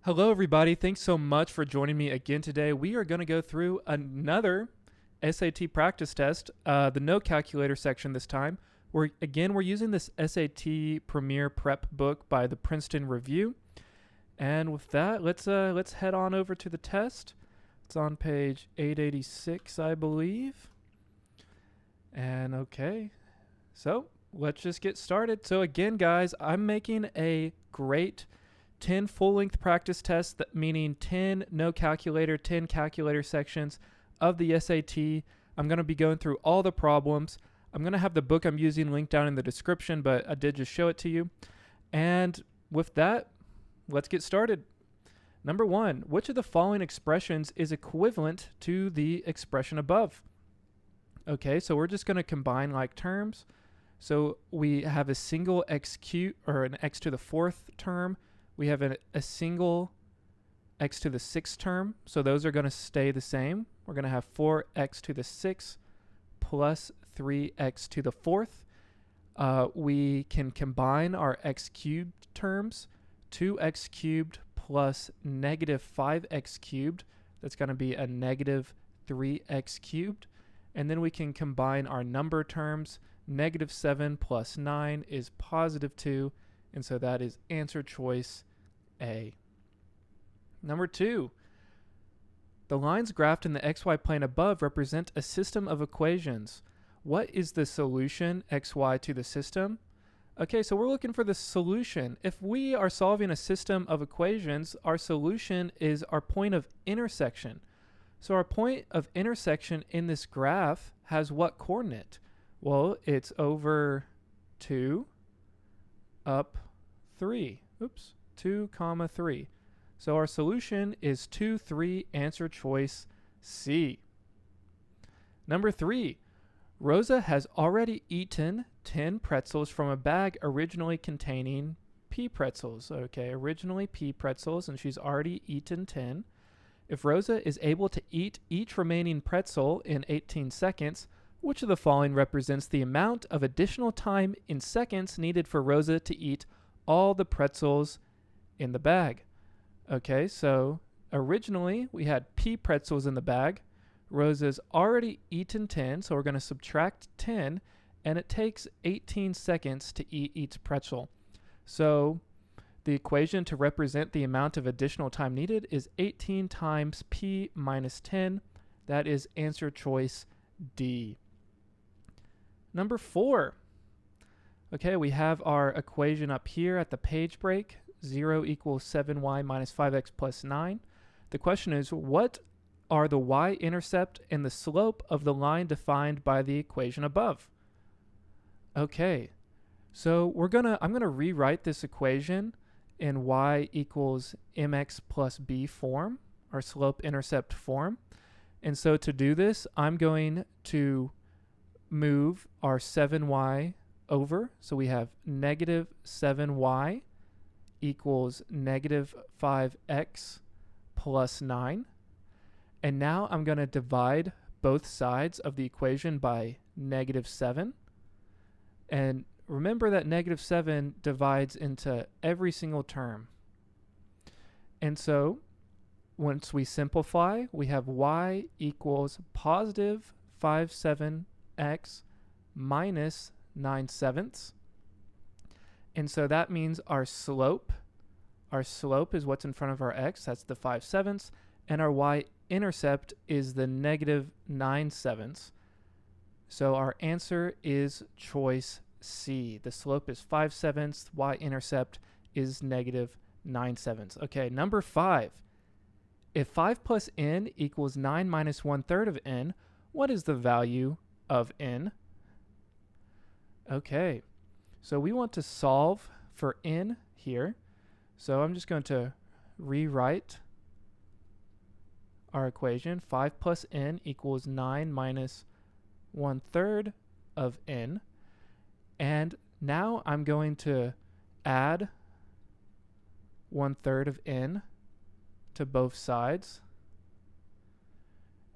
Hello, everybody. Thanks so much for joining me again today. We are going to go through another SAT practice test, the no calculator section this time. We're using this SAT Premier Prep book by the Princeton Review. And with that, let's head on over to the test. It's on page 886, I believe. And okay, so let's just get started. So again, guys, I'm making a great 10 full-length practice tests, meaning 10 no calculator, 10 calculator sections of the SAT. I'm going to be going through all the problems. I'm going to have the book I'm using linked down in the description, but I did just show it to you. And with that, let's get started. Number 1, which of the following expressions is equivalent to the expression above? Okay, so we're just going to combine like terms. So we have a single x cubed, or an x to the fourth term. We have a single x to the sixth term, so those are going to stay the same. We're going to have 4x to the sixth plus 3x to the fourth. We can combine our x cubed terms. 2x cubed plus negative 5x cubed. That's going to be a negative 3x cubed. And then we can combine our number terms. Negative 7 plus 9 is positive 2. And so that is answer choice A. Number 2, the lines graphed in the xy plane above represent a system of equations. What is the solution xy to the system? Okay, so we're looking for the solution. If we are solving a system of equations, our solution is our point of intersection. So our point of intersection in this graph has what coordinate? Well, it's over 2, up 3. 2, 3. So our solution is 2, 3, answer choice C. Number 3, Rosa has already eaten 10 pretzels from a bag originally containing pea pretzels. Okay, originally pea pretzels, and she's already eaten 10. If Rosa is able to eat each remaining pretzel in 18 seconds, which of the following represents the amount of additional time in seconds needed for Rosa to eat all the pretzels in the bag? Okay, so originally we had pea pretzels in the bag. Rosa's already eaten 10, so we're going to subtract 10, and it takes 18 seconds to eat each pretzel. So the equation to represent the amount of additional time needed is 18 times p minus 10. That is answer choice D. Number 4. Okay, we have our equation up here at the page break. 0 equals 7y minus 5x plus 9. The question is, what are the y-intercept and the slope of the line defined by the equation above? Okay, so I'm gonna rewrite this equation in y equals mx plus b form, our slope-intercept form. And so to do this, I'm going to move our 7y over. So we have negative 7y equals negative 5x plus 9. And now I'm going to divide both sides of the equation by negative 7. And remember that negative 7 divides into every single term. And so once we simplify, we have y equals positive 5/7x minus 9/7. And so that means our slope is what's in front of our x, that's the 5/7, and our y-intercept is the negative 9/7. So our answer is choice C. The slope is 5/7, y-intercept is negative 9/7. Okay, number 5. If 5 plus n equals 9 minus 1/3 of n, what is the value of n? Okay, so we want to solve for n here. So I'm just going to rewrite our equation. 5 plus n equals 9 minus 1/3 of n. And now I'm going to add 1/3 of n to both sides.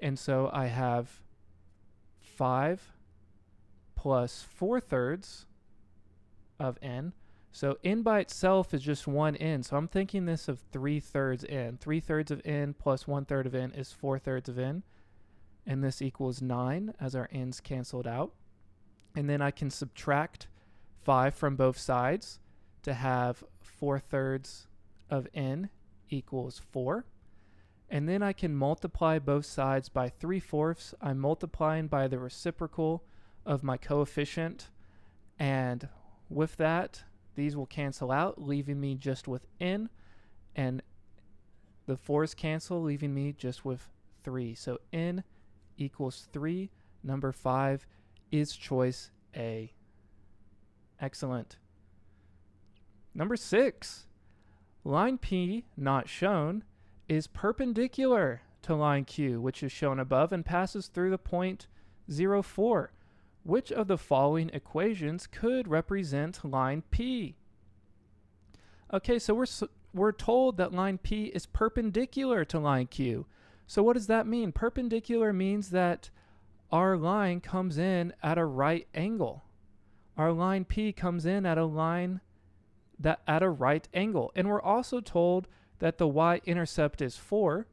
And so I have 5 plus 4/3 of n. So n by itself is just one n. So I'm thinking this of 3/3 n. 3/3 of n plus 1/3 of n is 4/3 of n. And this equals 9 as our n's canceled out. And then I can subtract 5 from both sides to have 4/3 of n equals 4. And then I can multiply both sides by 3/4. I'm multiplying by the reciprocal of my coefficient. And with that, these will cancel out, leaving me just with n. And the 4's cancel, leaving me just with 3. So n equals 3. Number 5 is choice A. Excellent. Number 6, line P, not shown, is perpendicular to line Q, which is shown above and passes through the point 0, 4. Which of the following equations could represent line P? Okay, so we're told that line P is perpendicular to line Q. So what does that mean? Perpendicular means that our line comes in at a right angle. Our line P comes in at a line that at a right angle. And we're also told that the y-intercept is 4.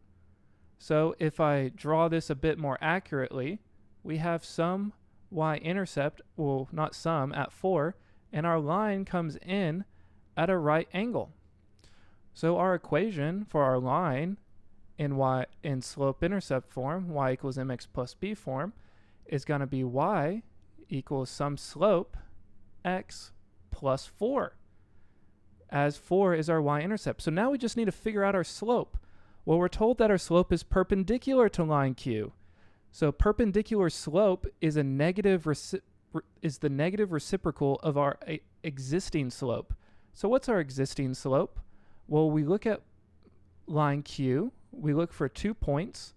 So if I draw this a bit more accurately, we have some y-intercept, well, not some, at 4, and our line comes in at a right angle. So our equation for our line in slope-intercept form, y equals mx plus b form, is going to be y equals some slope x plus 4, as 4 is our y-intercept. So now we just need to figure out our slope. Well, we're told that our slope is perpendicular to line Q. So perpendicular slope is the negative reciprocal of our existing slope. So what's our existing slope? Well, we look at line Q, we look for 2 points,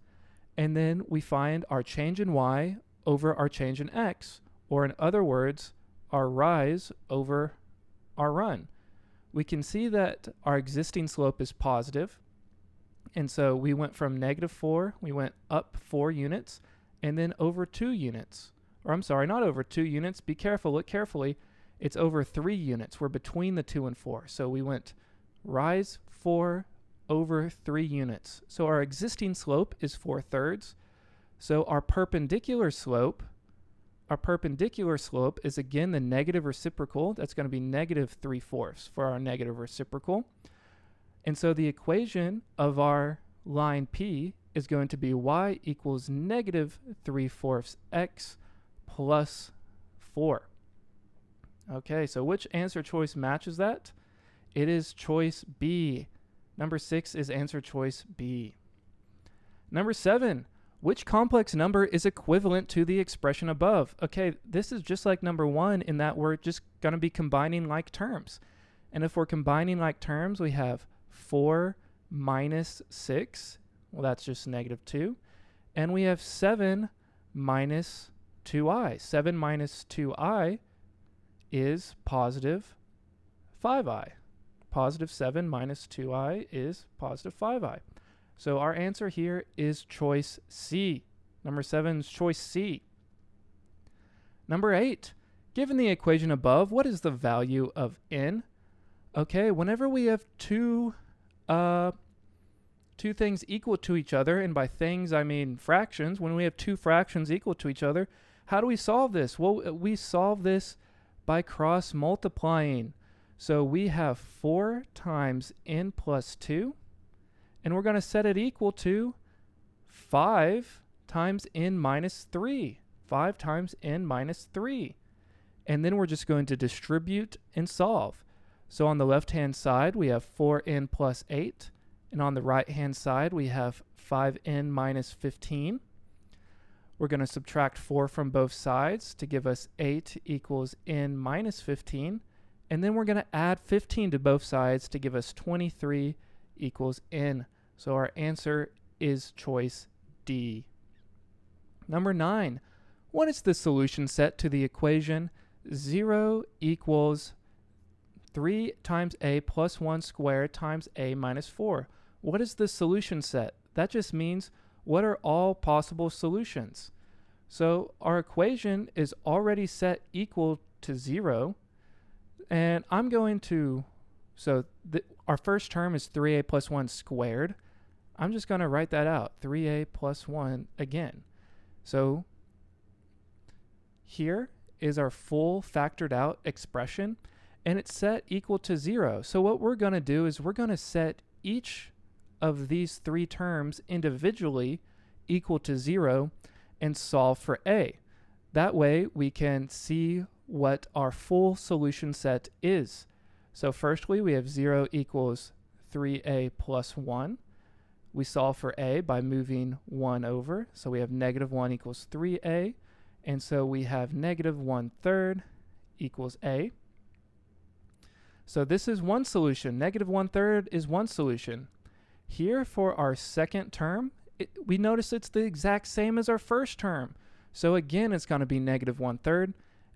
and then we find our change in y over our change in x, or in other words, our rise over our run. We can see that our existing slope is positive, and so we went from -4, we went up 4 units, and then over 2 units. Or I'm sorry, not over 2 units. Be careful, look carefully. It's over 3 units. We're between the 2 and 4. So we went rise 4 over 3 units. So our existing slope is 4/3. So our perpendicular slope is again the negative reciprocal. That's going to be -3/4 for our negative reciprocal. And so the equation of our line P is going to be y equals -3/4 x plus 4. Okay, so which answer choice matches that? It is choice B. Number 6 is answer choice B. Number 7, which complex number is equivalent to the expression above? Okay, this is just like number 1 in that we're just going to be combining like terms. And if we're combining like terms, we have 4 minus 6. Well, that's just -2. And we have 7 minus 2i. 7 minus 2i is positive 5i. Positive 7 minus 2i is positive 5i. So our answer here is choice C. Number 7 is choice C. Number 8, given the equation above, what is the value of n? Okay, whenever we have two things equal to each other, and by things I mean fractions, when we have 2 fractions equal to each other, how do we solve this? Well, we solve this by cross multiplying. So we have 4 times n plus 2, and we're going to set it equal to 5 times n minus 3. 5 times n minus 3. And then we're just going to distribute and solve. So on the left-hand side, we have 4n plus 8. And on the right-hand side, we have 5n minus 15. We're going to subtract 4 from both sides to give us 8 equals n minus 15. And then we're going to add 15 to both sides to give us 23 equals n. So our answer is choice D. Number 9, what is the solution set to the equation 0 equals 3 times a plus 1 squared times a minus 4? What is the solution set? That just means what are all possible solutions? So our equation is already set equal to 0. And I'm going to, our first term is 3a plus 1 squared. I'm just going to write that out, 3a plus 1 again. So here is our full factored out expression, and it's set equal to 0. So what we're going to do is we're going to set each of these three terms individually equal to 0 and solve for a. That way we can see what our full solution set is. So firstly, we have 0 equals 3a plus 1. We solve for a by moving 1 over. So we have negative 1 equals 3a. And so we have negative 1/3 equals a. So this is one solution. Negative 1/3 is one solution. Here for our second term, we notice it's the exact same as our first term. So again, it's going to be negative 1/3.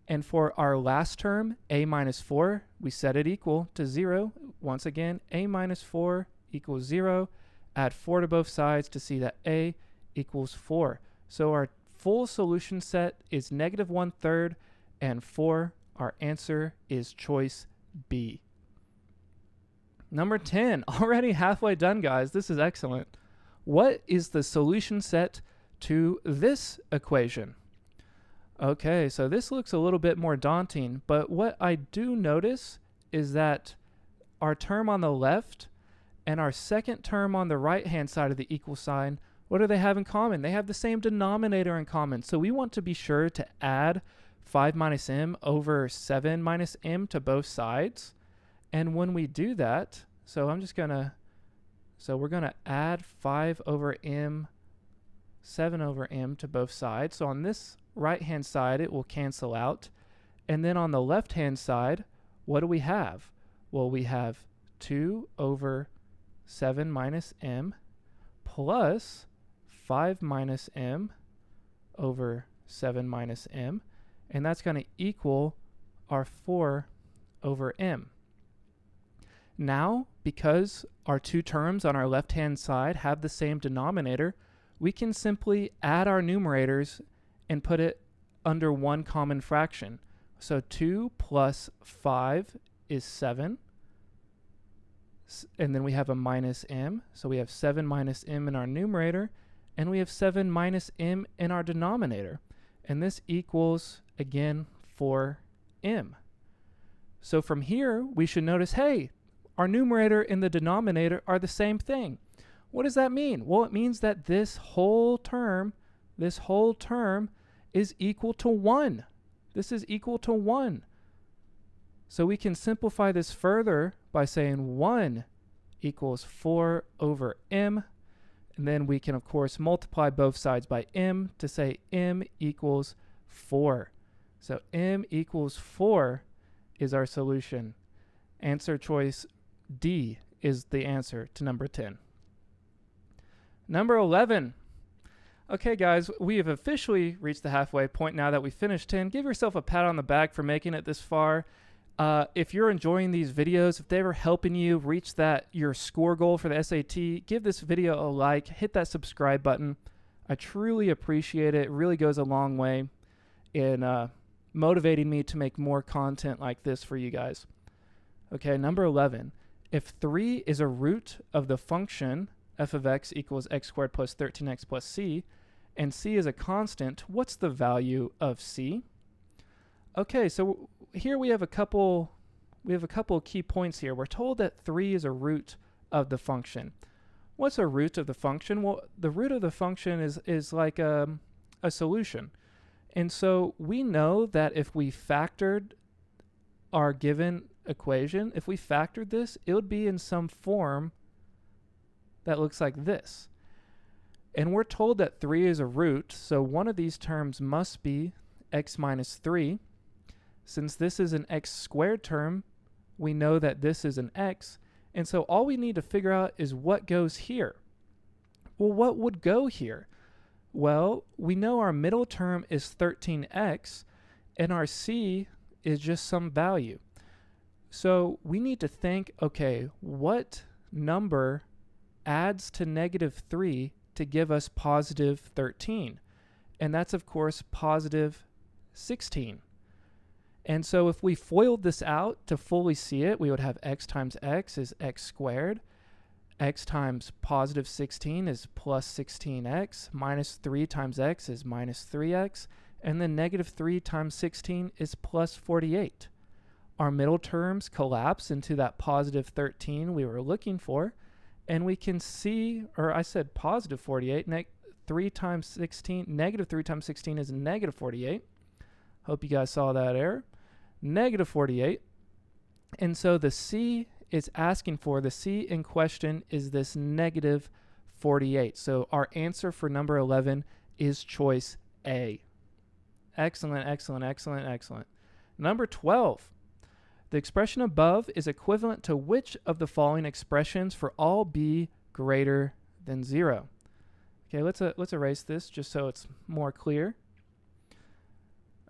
And for our last term, a minus 4, we set it equal to 0. Once again, a minus 4 equals 0. Add 4 to both sides to see that a equals 4. So our full solution set is negative 1/3 and 4. Our answer is choice B. Number 10, already halfway done, guys. This is excellent. What is the solution set to this equation? Okay, so this looks a little bit more daunting, but what I do notice is that our term on the left and our second term on the right-hand side of the equal sign, what do they have in common? They have the same denominator in common. So we want to be sure to add 5 minus m over 7 minus m to both sides. And when we do that, so we're going to add 5 over m, 7 over m to both sides. So on this right-hand side, it will cancel out. And then on the left-hand side, what do we have? Well, we have 2 over 7 minus m plus 5 minus m over 7 minus m. And that's going to equal our 4 over m. Now, because our two terms on our left-hand side have the same denominator, we can simply add our numerators and put it under one common fraction. So 2 plus 5 is 7. And then we have a minus m. So we have 7 minus m in our numerator, and we have 7 minus m in our denominator. And this equals, again, 4m. So from here, we should notice, hey, our numerator and the denominator are the same thing. What does that mean? Well, it means that this whole term is equal to 1. This is equal to 1. So we can simplify this further by saying 1 equals 4 over m. And then we can, of course, multiply both sides by m to say m equals 4. So m equals 4 is our solution. Answer choice D is the answer to number 10. Number 11. Okay, guys, we have officially reached the halfway point now that we finished 10. Give yourself a pat on the back for making it this far. If you're enjoying these videos, if they were helping you reach your score goal for the SAT, give this video a like, hit that subscribe button. I truly appreciate it. It really goes a long way in motivating me to make more content like this for you guys. Okay, number 11. If 3 is a root of the function f of x equals x squared plus 13x plus c, and c is a constant, what's the value of c? Okay, so here we have a couple key points here. We're told that 3 is a root of the function. What's a root of the function? Well, the root of the function is like a solution. And so we know that if we factored our given equation, if we factored this, it would be in some form that looks like this. And we're told that 3 is a root, so one of these terms must be x minus 3. Since this is an x squared term, we know that this is an x, and so all we need to figure out is what goes here. Well, what would go here? Well, we know our middle term is 13x, and our c is just some value. So we need to think, okay, what number adds to negative 3 to give us positive 13? And that's, of course, positive 16. And so if we FOILed this out to fully see it, we would have x times x is x squared. X times positive 16 is plus 16x. Minus 3 times x is minus 3x. And then negative 3 times 16 is plus 48. Our middle terms collapse into that positive 13 we were looking for. And we can see, or I said positive 48, negative 3 times 16 is negative 48. Hope you guys saw that error. Negative 48. And so the C is asking for, the C in question is this negative 48. So our answer for number 11 is choice A. Excellent, excellent, excellent, excellent. Number 12. The expression above is equivalent to which of the following expressions for all b greater than 0? Okay, let's erase this just so it's more clear.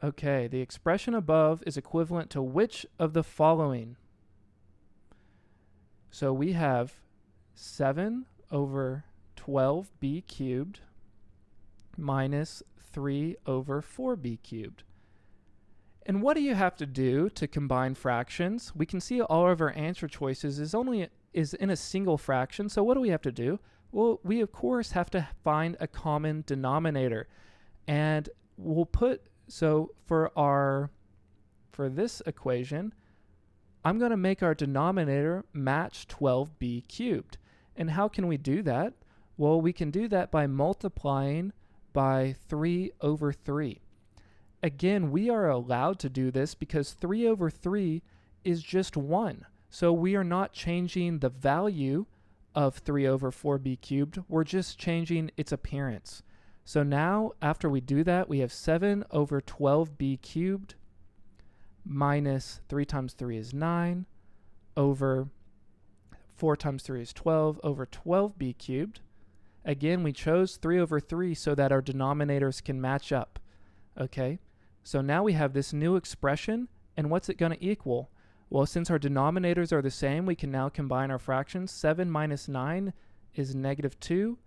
Okay, the expression above is equivalent to which of the following? So we have 7 over 12b cubed minus 3 over 4b cubed. And what do you have to do to combine fractions? We can see all of our answer choices is in a single fraction. So what do we have to do? Well, we of course have to find a common denominator. And we'll put, so for this equation, I'm going to make our denominator match 12b cubed. And how can we do that? Well, we can do that by multiplying by 3 over 3. Again, we are allowed to do this because 3 over 3 is just 1. So we are not changing the value of 3 over 4b cubed. We're just changing its appearance. So now, after we do that, we have 7 over 12b cubed minus 3 times 3 is 9 over 4 times 3 is 12 over 12b cubed. Again, we chose 3 over 3 so that our denominators can match up. Okay, so now we have this new expression, and what's it going to equal? Well, since our denominators are the same, we can now combine our fractions. 7 minus 9 is negative 2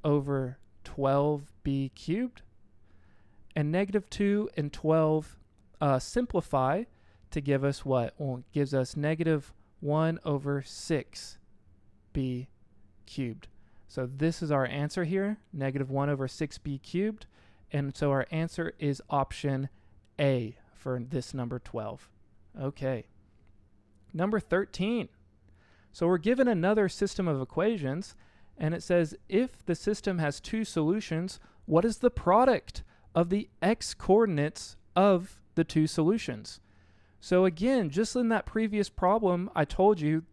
over 12b cubed. And negative 2 and 12 simplify to give us what? Well, it gives us negative 1 over 6b cubed. So this is our answer here, negative 1 over 6b cubed. And so our answer is option A for this number 12. Okay. Number 13. So we're given another system of equations, and it says if the system has two solutions, what is the product of the x coordinates of the two solutions? So again, just in that previous problem, I told you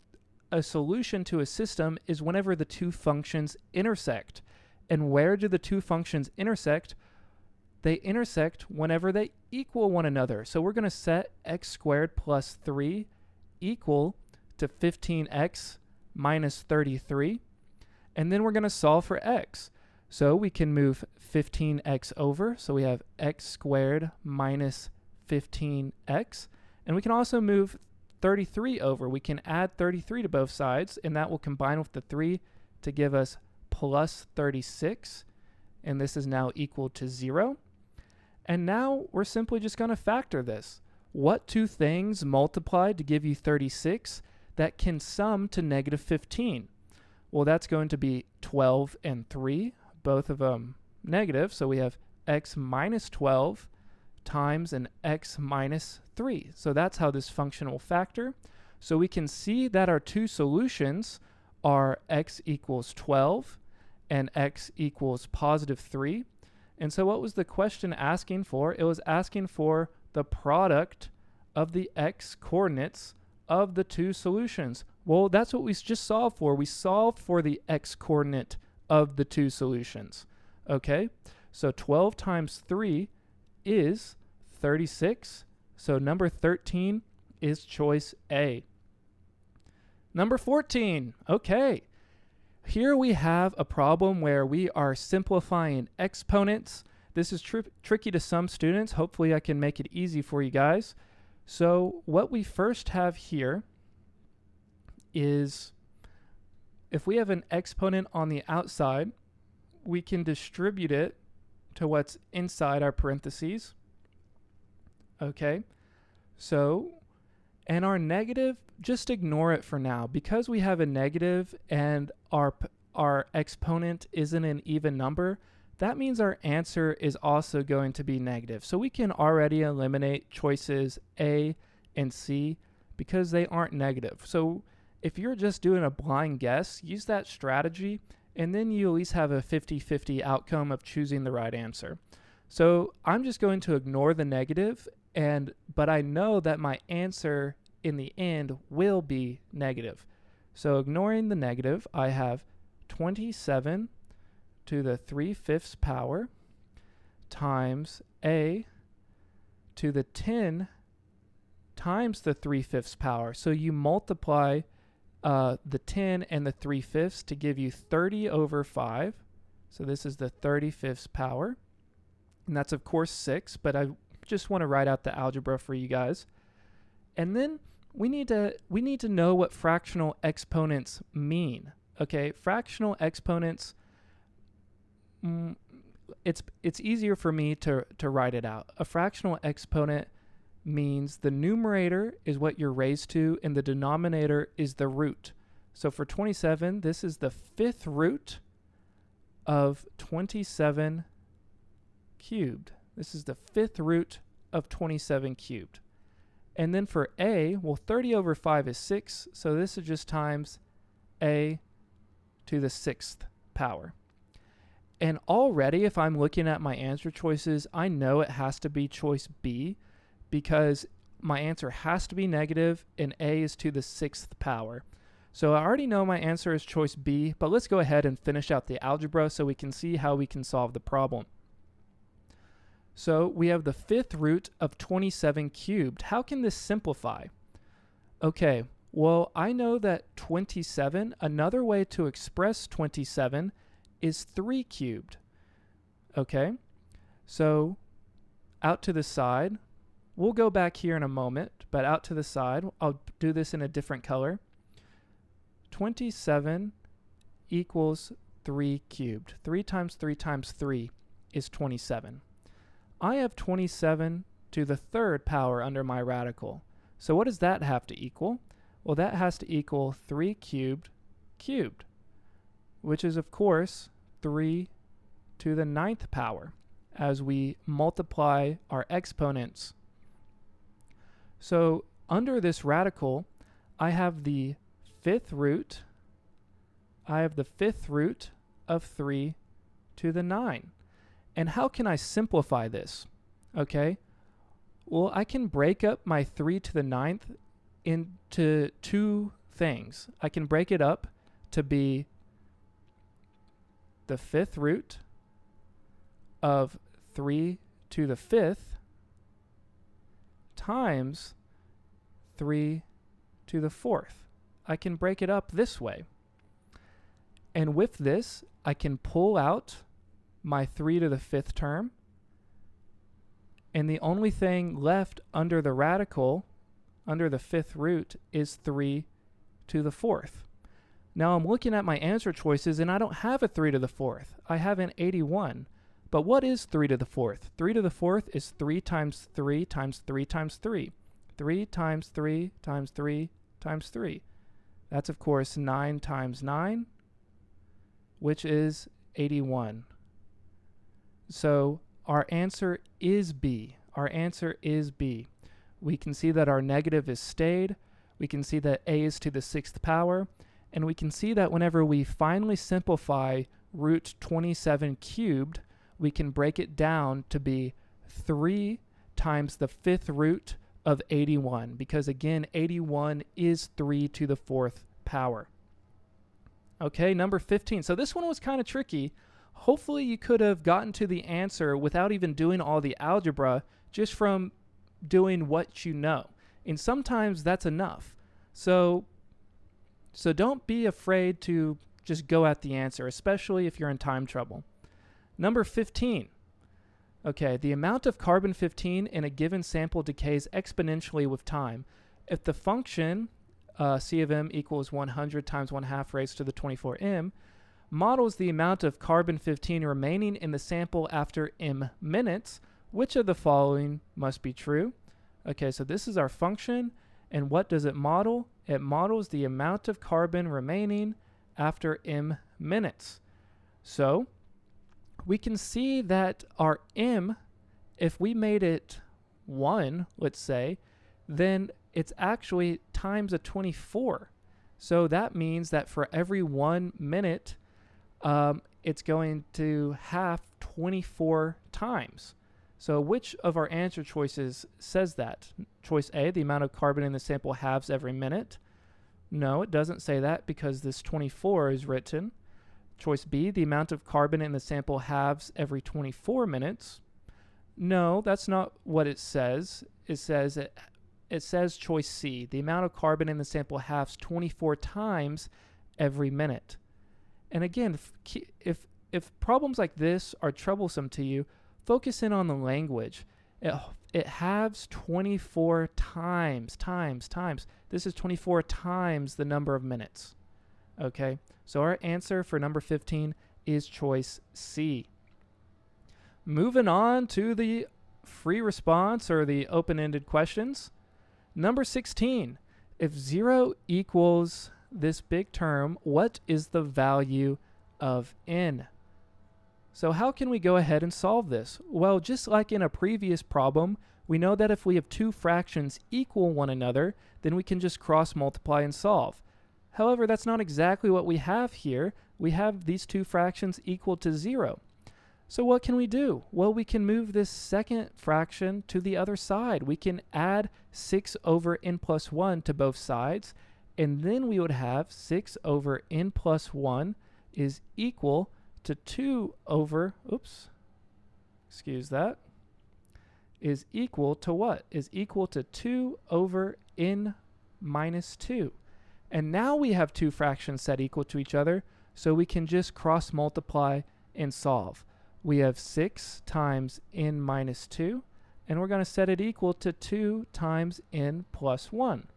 a solution to a system is whenever the two functions intersect. And where do the two functions intersect? They intersect whenever they equal one another. So we're going to set x squared plus 3 equal to 15x minus 33. And then we're going to solve for x. So we can move 15x over. So we have x squared minus 15x. And we can also move 33 over. We can add 33 to both sides, and that will combine with the 3 to give us plus 36. And this is now equal to 0. And now we're simply just going to factor this. What two things multiplied to give you 36 that can sum to negative 15? Well, that's going to be 12 and 3, both of them negative. So we have x minus 12 times an x minus 3. So that's how this function will factor. So we can see that our two solutions are x equals 12 and x equals positive 3. And so what was the question asking for? It was asking for the product of the x coordinates of the two solutions. Well, that's what we just solved for. We solved for the x coordinate of the two solutions. Okay, so 12 times 3 is 36. So number 13 is choice A. Number 14. Okay. Here we have a problem where we are simplifying exponents. This is tricky to some students. Hopefully I can make it easy for you guys. So what we first have here is if we have an exponent on the outside, we can distribute it to what's inside our parentheses. Okay, So, and our negative, just ignore it for now. Because we have a negative and our exponent isn't an even number, that means our answer is also going to be negative. So we can already eliminate choices A and C because they aren't negative. So if you're just doing a blind guess, use that strategy, and then you at least have a 50-50 outcome of choosing the right answer. So I'm just going to ignore the negative, but I know that my answer in the end will be negative. So ignoring the negative, I have 27 to the 3/5 power times A to the 10 times the 3/5 power. So you multiply the 10 and the 3/5 to give you 30 over 5. So this is the 35th power. And that's, of course, 6, but I just want to write out the algebra for you guys. And then we need to know what fractional exponents mean. Okay, fractional exponents, it's easier for me to write it out. A fractional exponent means the numerator is what you're raised to and the denominator is the root. So for 27, this is the 5th root of 27 cubed. This is the 5th root of 27 cubed. And then for A, well, 30 over 5 is 6, so this is just times A to the 6th power. And already, if I'm looking at my answer choices, I know it has to be choice B because my answer has to be negative and A is to the 6th power. So I already know my answer is choice B, but let's go ahead and finish out the algebra so we can see how we can solve the problem. So we have the 5th root of 27 cubed. How can this simplify? Okay, well, I know that 27, another way to express 27 is 3 cubed. Okay, so out to the side, we'll go back here in a moment, but out to the side, I'll do this in a different color. 27 equals 3 cubed. 3 times 3 times 3 is 27. I have 27 to the 3rd power under my radical. So what does that have to equal? Well, that has to equal 3 cubed cubed, which is, of course, 3 to the 9th power as we multiply our exponents. So under this radical, I have the 5th root. I have the 5th root of 3 to the 9. And how can I simplify this? Okay, well, I can break up my 3 to the 9th into two things. I can break it up to be the 5th root of 3 to the 5th times 3 to the 4th. I can break it up this way. And with this, I can pull out my 3 to the 5th term. And the only thing left under the radical, under the 5th root, is 3 to the 4th. Now I'm looking at my answer choices and I don't have a 3 to the 4th. I have an 81. But what is 3 to the 4th? 3 to the 4th is 3 times 3 times 3 times 3. 3 times 3 times 3 times 3. That's, of course, 9 times 9, which is 81. So our answer is B. Our answer is B. We can see that our negative is stayed. We can see that A is to the 6th power. And we can see that whenever we finally simplify root 27 cubed, we can break it down to be 3 times the 5th root of 81, because again, 81 is 3 to the 4th power. Okay, number 15. So this one was kind of tricky. Hopefully you could have gotten to the answer without even doing all the algebra, just from doing what you know. And sometimes that's enough. So don't be afraid to just go at the answer, especially if you're in time trouble. Number 15. Okay, the amount of carbon-15 in a given sample decays exponentially with time. If the function C of m equals 100 times 1/2 raised to the 24m, models the amount of carbon-15 remaining in the sample after m minutes, which of the following must be true? Okay, so this is our function, and what does it model? It models the amount of carbon remaining after m minutes. So we can see that our m, if we made it 1, let's say, then it's actually times a 24. So that means that for every 1 minute, it's going to half 24 times. So which of our answer choices says that? Choice A, the amount of carbon in the sample halves every minute. No, it doesn't say that because this 24 is written. Choice B, the amount of carbon in the sample halves every 24 minutes. No, that's not what it says. It says choice C, the amount of carbon in the sample halves 24 times every minute. And again, if problems like this are troublesome to you, focus in on the language. It halves 24 times. This is 24 times the number of minutes. Okay, so our answer for number 15 is choice C. Moving on to the free response or the open-ended questions. Number 16, if 0 equals this big term, what is the value of n? So how can we go ahead and solve this? Well, just like in a previous problem, we know that if we have two fractions equal one another, then we can just cross multiply and solve. However, that's not exactly what we have here. We have these two fractions equal to 0. So what can we do? Well, we can move this second fraction to the other side. We can add 6 over n plus 1 to both sides, and then we would have 6 over n plus 1 is equal to 2 over, is equal to what? Is equal to 2 over n minus 2. And now we have two fractions set equal to each other, so we can just cross multiply and solve. We have 6 times n minus 2, and we're going to set it equal to 2 times n plus 1.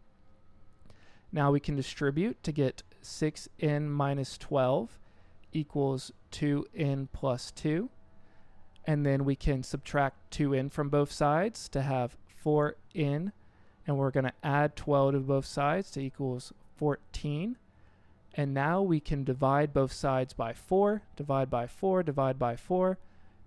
Now we can distribute to get 6n minus 12 equals 2n plus 2. And then we can subtract 2n from both sides to have 4n. And we're going to add 12 to both sides to equals 14. And now we can divide both sides by 4, divide by 4, divide by 4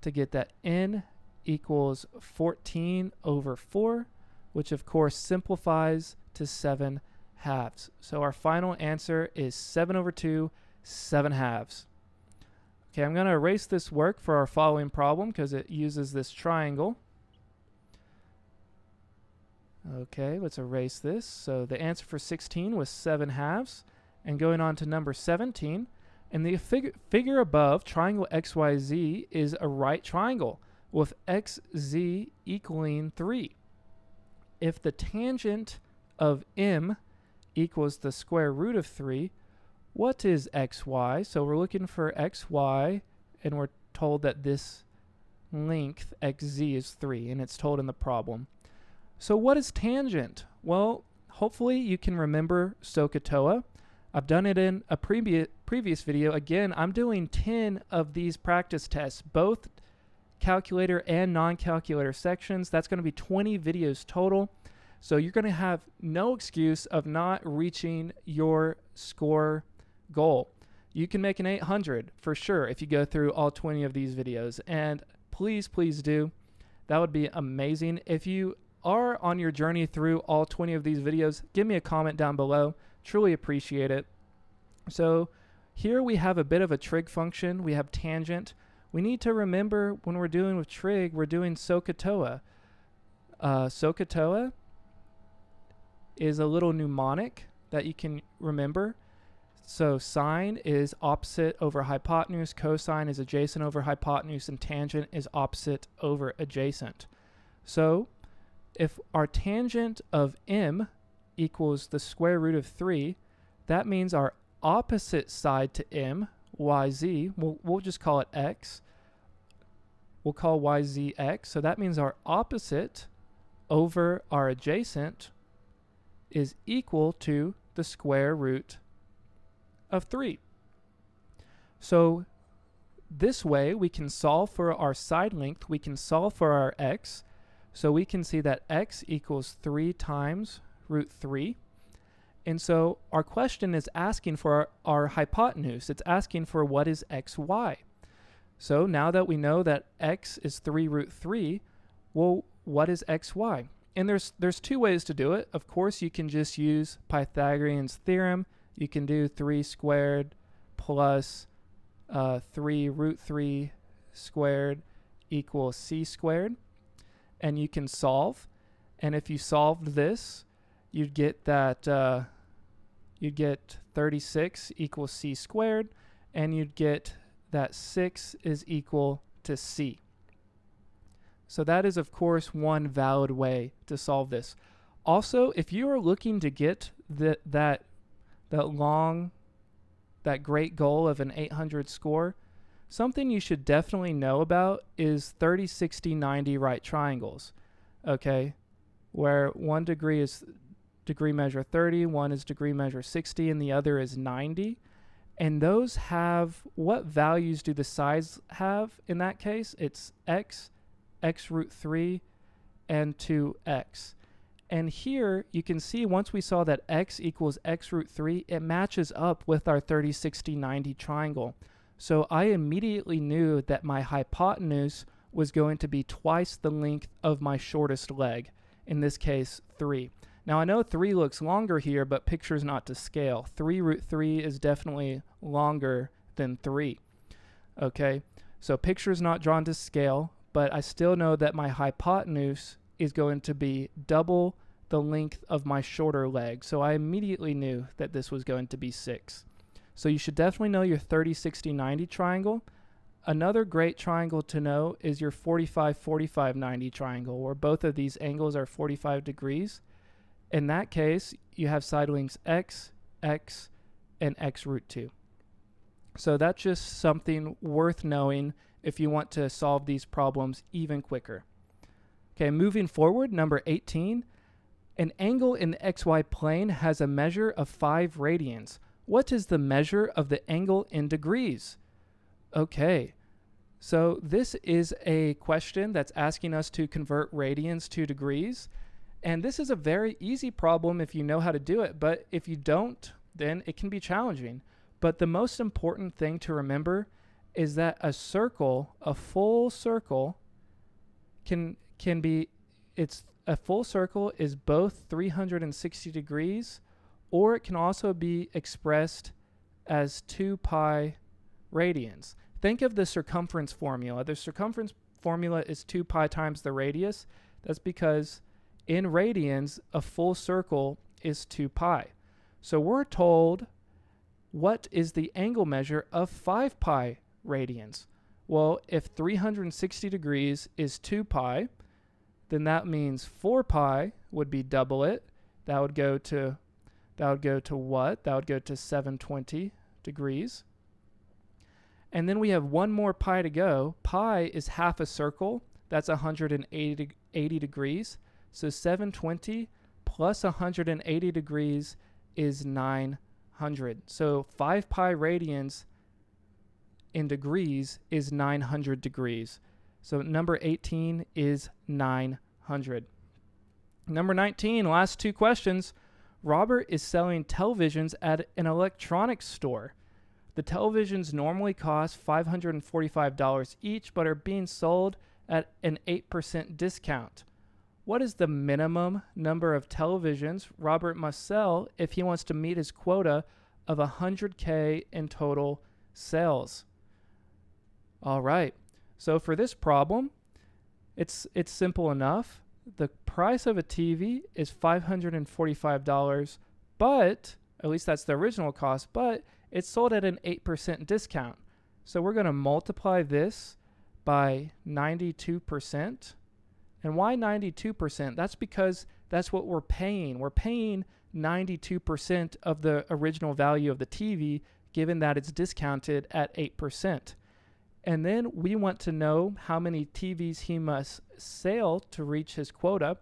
to get that n equals 14 over 4, which of course simplifies to 7 halves. So our final answer is 7 over 2, 7 halves. Okay, I'm going to erase this work for our following problem because it uses this triangle. Okay, let's erase this. So the answer for 16 was 7 halves. And going on to number 17, and the figure above, triangle XYZ, is a right triangle with XZ equaling 3. If the tangent of M equals the square root of 3, what is XY? So we're looking for XY, and we're told that this length, XZ, is 3, and it's told in the problem. So what is tangent? Well, hopefully you can remember SOHCAHTOA. I've done it in a previous video. Again, I'm doing 10 of these practice tests, both calculator and non-calculator sections. That's going to be 20 videos total. So you're going to have no excuse of not reaching your score goal. You can make an 800 for sure if you go through all 20 of these videos. And please, please do. That would be amazing. If you are on your journey through all 20 of these videos, give me a comment down below. Truly appreciate it. So here we have a bit of a trig function. We have tangent. We need to remember when we're doing with trig, we're doing SOHCAHTOA. SOHCAHTOA is a little mnemonic that you can remember. So sine is opposite over hypotenuse, cosine is adjacent over hypotenuse, and tangent is opposite over adjacent. So if our tangent of M equals the square root of 3, that means our opposite side to M, YZ, we'll just call it X. We'll call YZ X. So that means our opposite over our adjacent is equal to the square root of 3. So this way we can solve for our side length, we can solve for our X, So we can see that x equals 3 times root 3. And so our question is asking for our hypotenuse. It's asking for what is xy. So now that we know that x is 3 root 3, well, what is xy? And there's two ways to do it. Of course, you can just use Pythagorean's theorem. You can do 3 squared plus 3 root 3 squared equals c squared. And you can solve. And if you solved this, you'd get that you'd get 36 equals c squared, and you'd get that 6 is equal to c. So that is, of course, one valid way to solve this. Also, if you are looking to get that great goal of an 800 score, something you should definitely know about is 30, 60, 90 right triangles. Okay, where one degree is degree measure 30, one is degree measure 60, and the other is 90. And those have, what values do the sides have in that case? It's x root 3, and 2x. And here you can see once we saw that x equals x root 3, it matches up with our 30, 60, 90 triangle. So I immediately knew that my hypotenuse was going to be twice the length of my shortest leg, in this case 3. Now I know 3 looks longer here, but picture's not to scale. 3 root 3 is definitely longer than 3. Okay, so picture's not drawn to scale, but I still know that my hypotenuse is going to be double the length of my shorter leg. So I immediately knew that this was going to be 6. So you should definitely know your 30, 60, 90 triangle. Another great triangle to know is your 45, 45, 90 triangle, where both of these angles are 45 degrees. In that case, you have side lengths x, x, and x root 2. So that's just something worth knowing if you want to solve these problems even quicker. Okay, moving forward, number 18. An angle in the xy plane has a measure of 5 radians. What is the measure of the angle in degrees? Okay, so this is a question that's asking us to convert radians to degrees. And this is a very easy problem if you know how to do it, but if you don't, then it can be challenging. But the most important thing to remember is that a circle, a full circle, can be, a full circle is both 360 degrees, or it can also be expressed as 2 pi radians. Think of the circumference formula. The circumference formula is 2 pi times the radius. That's because in radians, a full circle is 2 pi. So we're told what is the angle measure of 5 pi radians. Well, if 360 degrees is 2 pi, then that means 4 pi would be double it. That would go to what? That would go to 720 degrees. And then we have one more pi to go. Pi is half a circle. That's 180 degrees. So 720 plus 180 degrees is 900. So 5 pi radians in degrees is 900 degrees. So number 18 is 900. Number 19, last 2 questions. Robert is selling televisions at an electronics store. The televisions normally cost $545 each, but are being sold at an 8% discount. What is the minimum number of televisions Robert must sell if he wants to meet his quota of 100K in total sales? All right. So for this problem, it's simple enough. The price of a TV is $545, but at least that's the original cost, but it's sold at an 8% discount. So we're going to multiply this by 92%. And why 92%? That's because that's what we're paying. We're paying 92% of the original value of the TV, given that it's discounted at 8%. And then we want to know how many TVs he must sell to reach his quota.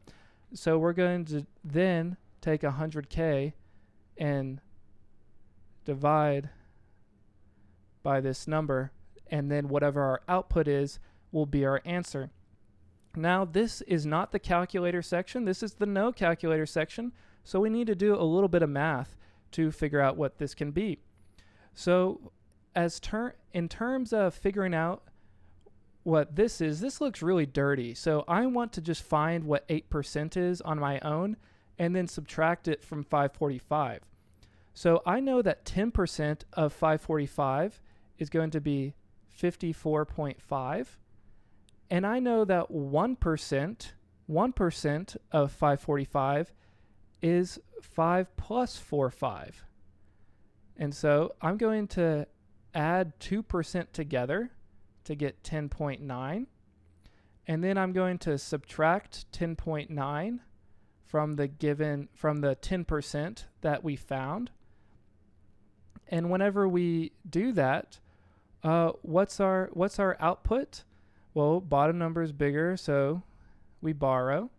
So we're going to then take 100K and divide by this number, and then whatever our output is will be our answer. Now, this is not the calculator section. This is the no calculator section. So we need to do a little bit of math to figure out what this can be. So in terms of figuring out what this is, this looks really dirty. So I want to just find what 8% is on my own and then subtract it from 545. So I know that 10% of 545 is going to be 54.5. And I know that 1% of 545 is 5 plus 45. And so I'm going to add 2% together to get 10.9. And then I'm going to subtract 10.9 from the 10% that we found. And whenever we do that, what's our output? Well, bottom number is bigger, so we borrow.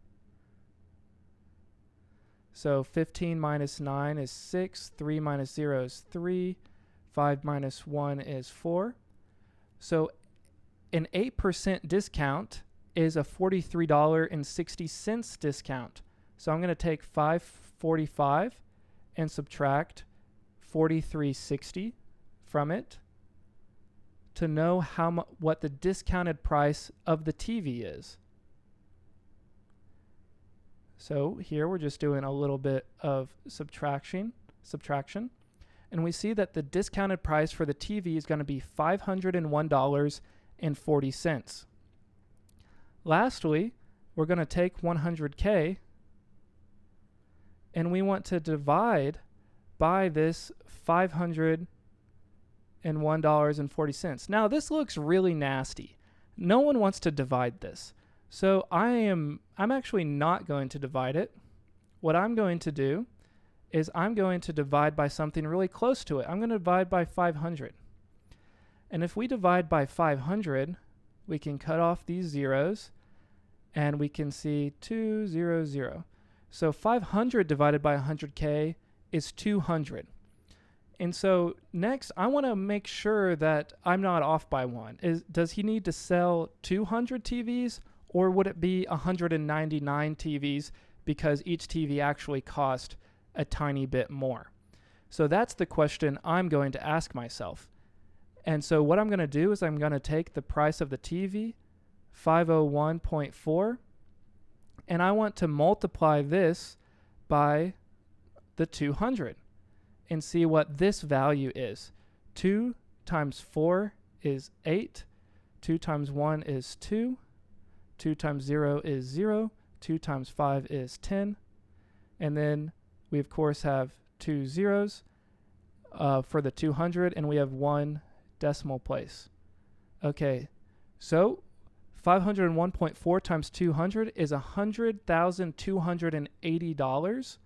So 15 minus 9 is 6, 3 minus 0 is 3, 5 minus 1 is 4. So an 8% discount is a $43.60 discount. So I'm going to take 545 and subtract 43.60 from it to know what the discounted price of the TV is. So here we're just doing a little bit of subtraction, and we see that the discounted price for the TV is going to be $501.40. Lastly, we're going to take 100K and we want to divide by this $501.40. Now this looks really nasty. No one wants to divide this. So I'm actually not going to divide it. What I'm going to do is I'm going to divide by something really close to it. I'm going to divide by 500. And if we divide by 500, we can cut off these zeros and we can see 200. So 500 divided by 100K is 200. And so next, I want to make sure that I'm not off by one. Does he need to sell 200 TVs, or would it be 199 TVs because each TV actually cost a tiny bit more? So that's the question I'm going to ask myself. And so what I'm going to do is I'm going to take the price of the TV, 501.4, and I want to multiply this by the 200 and see what this value is. 2 times 4 is 8. 2 times 1 is 2. 2 times 0 is 0. 2 times 5 is 10. And then we, of course, have 2 zeros for the 200, and we have 1 decimal place. Okay, so 501.4 times 200 is $100,280.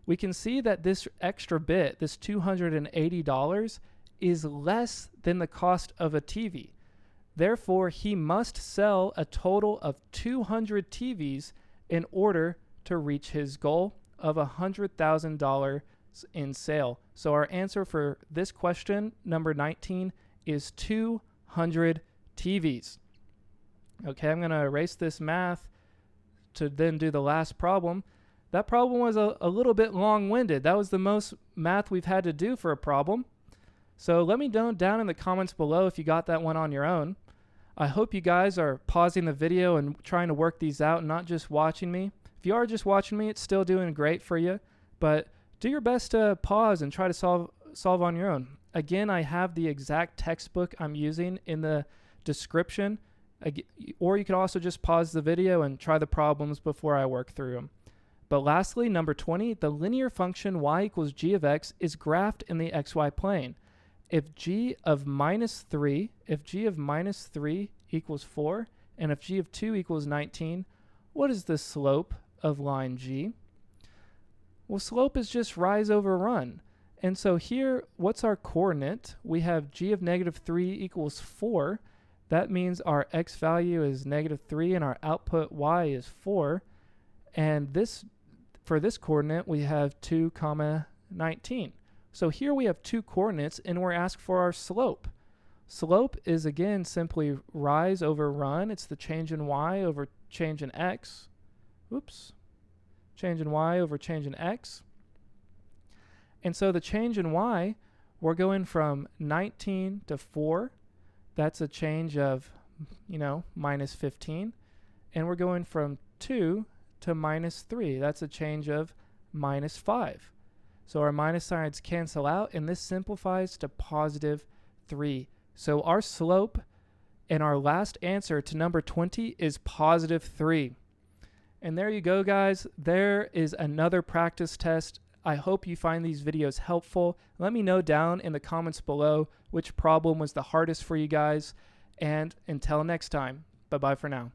We can see that this extra bit, this $280, is less than the cost of a TV. Therefore, he must sell a total of 200 TVs in order to reach his goal of $100,000 in sale. So our answer for this question, number 19, is 200 TVs. Okay, I'm going to erase this math to then do the last problem. That problem was a little bit long-winded. That was the most math we've had to do for a problem. So let me know down in the comments below if you got that one on your own. I hope you guys are pausing the video and trying to work these out and not just watching me. If you are just watching me, it's still doing great for you. But do your best to pause and try to solve on your own. Again, I have the exact textbook I'm using in the description. Or you could also just pause the video and try the problems before I work through them. But lastly, number 20, the linear function y equals g of x is graphed in the xy plane. If g of minus 3 equals 4, and if g of 2 equals 19, what is the slope of line g? Well, slope is just rise over run. And so here, what's our coordinate? We have g of negative 3 equals 4. That means our x value is negative 3 and our output y is 4. And for this coordinate, we have 2, 19. So here we have two coordinates and we're asked for our slope. Slope is again simply rise over run. It's the change in y over change in x. Oops. Change in y over change in x. And so the change in y, we're going from 19 to 4. That's a change of, minus 15. And we're going from 2 to minus 3. That's a change of minus 5. So our minus signs cancel out, and this simplifies to positive 3. So our slope and our last answer to number 20 is positive 3. And there you go, guys. There is another practice test. I hope you find these videos helpful. Let me know down in the comments below which problem was the hardest for you guys. And until next time, bye-bye for now.